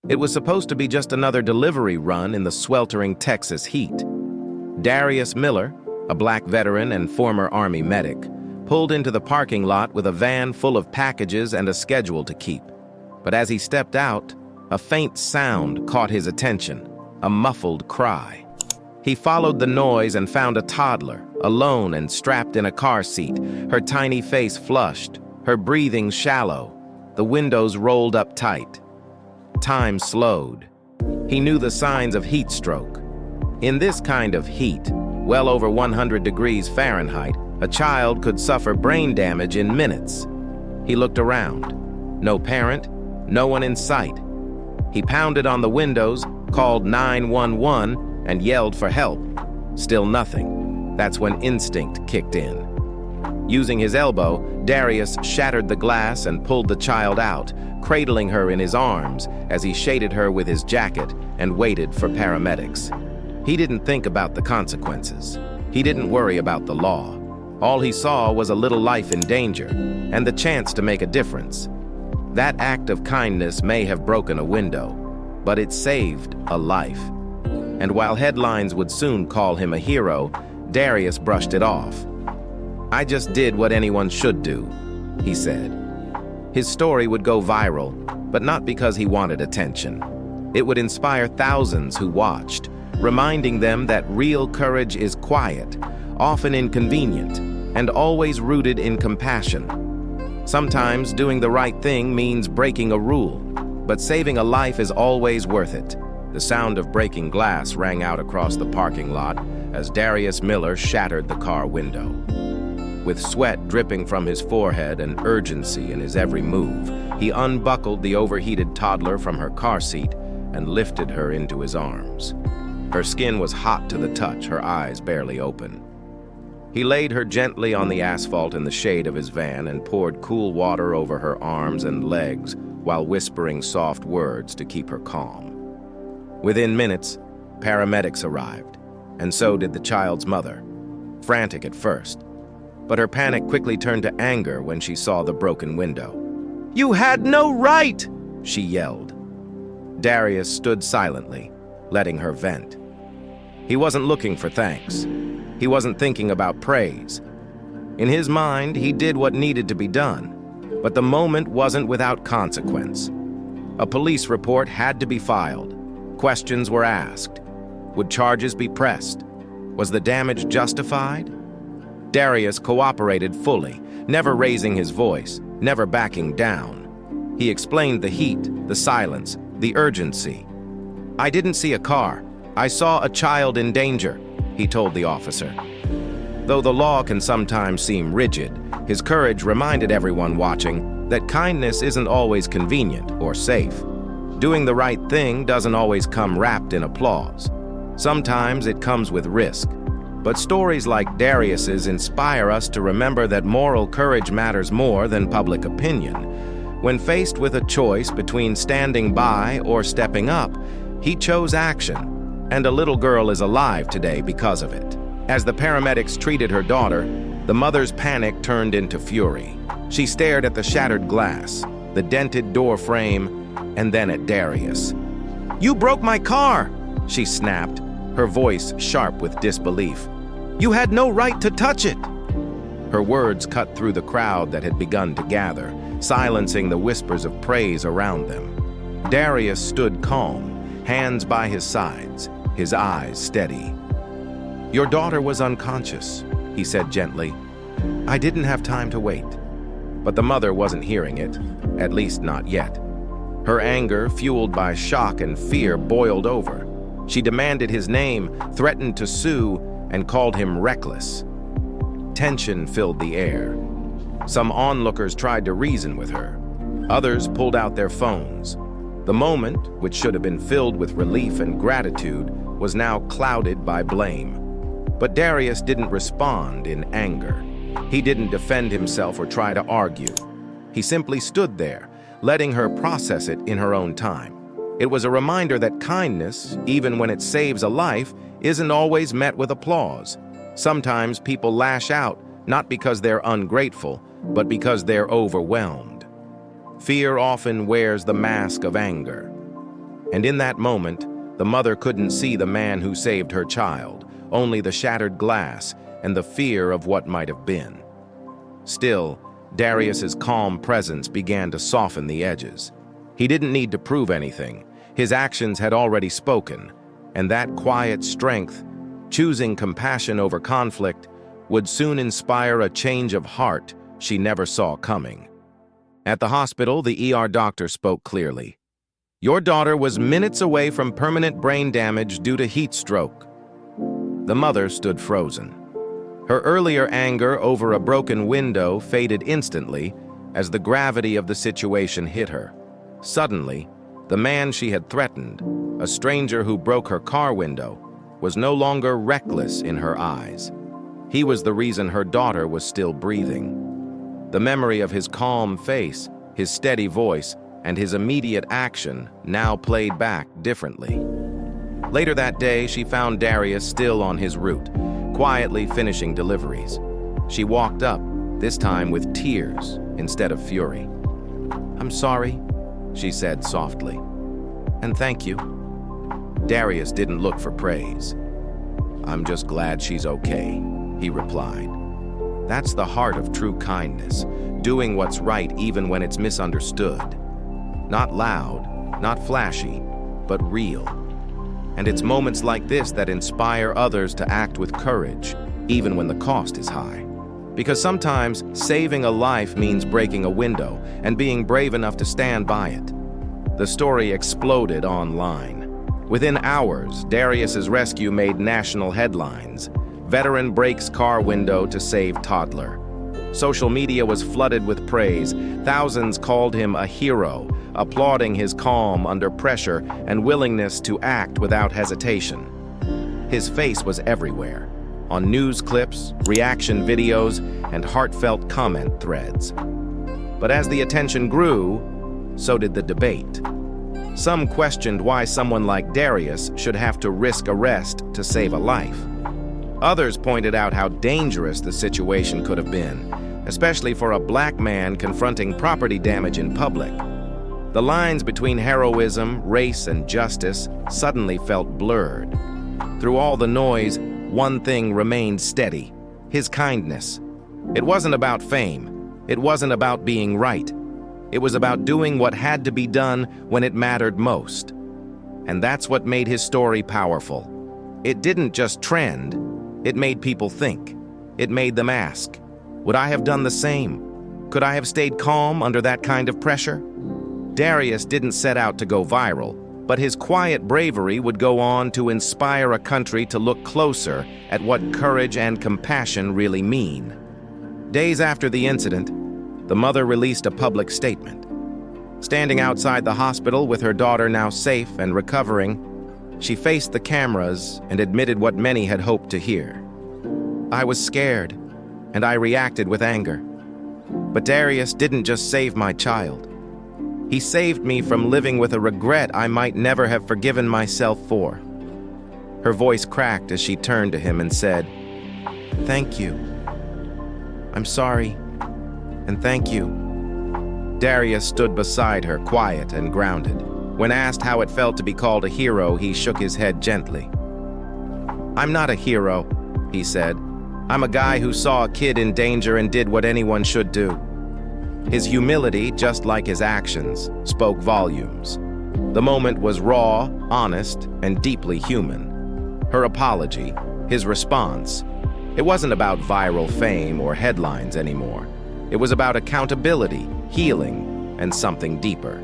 It was supposed to be just another delivery run in the sweltering Texas heat. Darius Miller, a black veteran and former Army medic, pulled into the parking lot with a van full of packages and a schedule to keep. But as he stepped out, a faint sound caught his attention, a muffled cry. He followed the noise and found a toddler, alone and strapped in a car seat, her tiny face flushed, her breathing shallow, the windows rolled up tight. Time slowed. He knew the signs of heat stroke. In this kind of heat, well over 100 degrees Fahrenheit, a child could suffer brain damage in minutes. He looked around. No parent, no one in sight. He pounded on the windows, called 911, and yelled for help. Still nothing. That's when instinct kicked in. Using his elbow, Darius shattered the glass and pulled the child out, cradling her in his arms as he shaded her with his jacket and waited for paramedics. He didn't think about the consequences. He didn't worry about the law. All he saw was a little life in danger and the chance to make a difference. That act of kindness may have broken a window, but it saved a life. And while headlines would soon call him a hero, Darius brushed it off. "I just did what anyone should do," he said. His story would go viral, but not because he wanted attention. It would inspire thousands who watched, reminding them that real courage is quiet, often inconvenient, and always rooted in compassion. Sometimes doing the right thing means breaking a rule, but saving a life is always worth it. The sound of breaking glass rang out across the parking lot as Darius Miller shattered the car window. With sweat dripping from his forehead and urgency in his every move, he unbuckled the overheated toddler from her car seat and lifted her into his arms. Her skin was hot to the touch, her eyes barely open. He laid her gently on the asphalt in the shade of his van and poured cool water over her arms and legs while whispering soft words to keep her calm. Within minutes, paramedics arrived, and so did the child's mother, frantic at first. But her panic quickly turned to anger when she saw the broken window. "You had no right!" she yelled. Darius stood silently, letting her vent. He wasn't looking for thanks. He wasn't thinking about praise. In his mind, he did what needed to be done, but the moment wasn't without consequence. A police report had to be filed. Questions were asked. Would charges be pressed? Was the damage justified? Darius cooperated fully, never raising his voice, never backing down. He explained the heat, the silence, the urgency. "I didn't see a car. I saw a child in danger," he told the officer. Though the law can sometimes seem rigid, his courage reminded everyone watching that kindness isn't always convenient or safe. Doing the right thing doesn't always come wrapped in applause. Sometimes it comes with risk. But stories like Darius's inspire us to remember that moral courage matters more than public opinion. When faced with a choice between standing by or stepping up, he chose action, and a little girl is alive today because of it. As the paramedics treated her daughter, the mother's panic turned into fury. She stared at the shattered glass, the dented door frame, and then at Darius. "You broke my car!" she snapped, her voice sharp with disbelief. "You had no right to touch it!" Her words cut through the crowd that had begun to gather, silencing the whispers of praise around them. Darius stood calm, hands by his sides, his eyes steady. "Your daughter was unconscious," he said gently. "I didn't have time to wait." But the mother wasn't hearing it, at least not yet. Her anger, fueled by shock and fear, boiled over. She demanded his name, threatened to sue, and called him reckless. Tension filled the air. Some onlookers tried to reason with her. Others pulled out their phones. The moment, which should have been filled with relief and gratitude, was now clouded by blame. But Darius didn't respond in anger. He didn't defend himself or try to argue. He simply stood there, letting her process it in her own time. It was a reminder that kindness, even when it saves a life, isn't always met with applause. Sometimes people lash out, not because they're ungrateful, but because they're overwhelmed. Fear often wears the mask of anger. And in that moment, the mother couldn't see the man who saved her child, only the shattered glass and the fear of what might have been. Still, Darius's calm presence began to soften the edges. He didn't need to prove anything. His actions had already spoken, and that quiet strength, choosing compassion over conflict, would soon inspire a change of heart she never saw coming. At the hospital, the ER doctor spoke clearly. "Your daughter was minutes away from permanent brain damage due to heat stroke." The mother stood frozen. Her earlier anger over a broken window faded instantly as the gravity of the situation hit her. Suddenly, the man she had threatened, a stranger who broke her car window, was no longer reckless in her eyes. He was the reason her daughter was still breathing. The memory of his calm face, his steady voice, and his immediate action now played back differently. Later that day, she found Darius still on his route, quietly finishing deliveries. She walked up, this time with tears instead of fury. "I'm sorry," she said softly. "And thank you." Darius didn't look for praise. "I'm just glad she's okay," he replied. That's the heart of true kindness, doing what's right even when it's misunderstood. Not loud, not flashy, but real. And it's moments like this that inspire others to act with courage, even when the cost is high. Because sometimes saving a life means breaking a window and being brave enough to stand by it. The story exploded online. Within hours, Darius's rescue made national headlines. Veteran breaks car window to save toddler. Social media was flooded with praise. Thousands called him a hero, applauding his calm under pressure and willingness to act without hesitation. His face was everywhere, on news clips, reaction videos, and heartfelt comment threads. But as the attention grew, so did the debate. Some questioned why someone like Darius should have to risk arrest to save a life. Others pointed out how dangerous the situation could have been, especially for a black man confronting property damage in public. The lines between heroism, race, and justice suddenly felt blurred. Through all the noise, one thing remained steady: his kindness. It wasn't about fame. It wasn't about being right. It was about doing what had to be done when it mattered most. And that's what made his story powerful. It didn't just trend. It made people think. It made them ask, would I have done the same? Could I have stayed calm under that kind of pressure? Darius didn't set out to go viral, but his quiet bravery would go on to inspire a country to look closer at what courage and compassion really mean. Days after the incident, the mother released a public statement. Standing outside the hospital with her daughter now safe and recovering, she faced the cameras and admitted what many had hoped to hear. "I was scared, and I reacted with anger. But Darius didn't just save my child. He saved me from living with a regret I might never have forgiven myself for." Her voice cracked as she turned to him and said, "Thank you. I'm sorry, and thank you." Darius stood beside her, quiet and grounded. When asked how it felt to be called a hero, he shook his head gently. "I'm not a hero," he said. "I'm a guy who saw a kid in danger and did what anyone should do." His humility, just like his actions, spoke volumes. The moment was raw, honest, and deeply human. Her apology, his response, it wasn't about viral fame or headlines anymore. It was about accountability, healing, and something deeper.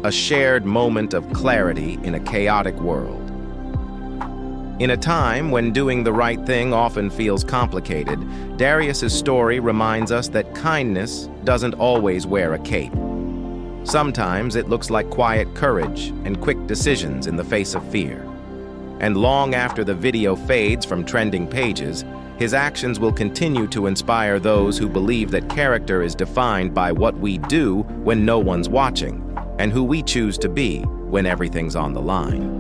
A shared moment of clarity in a chaotic world. In a time when doing the right thing often feels complicated, Darius's story reminds us that kindness doesn't always wear a cape. Sometimes it looks like quiet courage and quick decisions in the face of fear. And long after the video fades from trending pages, his actions will continue to inspire those who believe that character is defined by what we do when no one's watching, and who we choose to be when everything's on the line.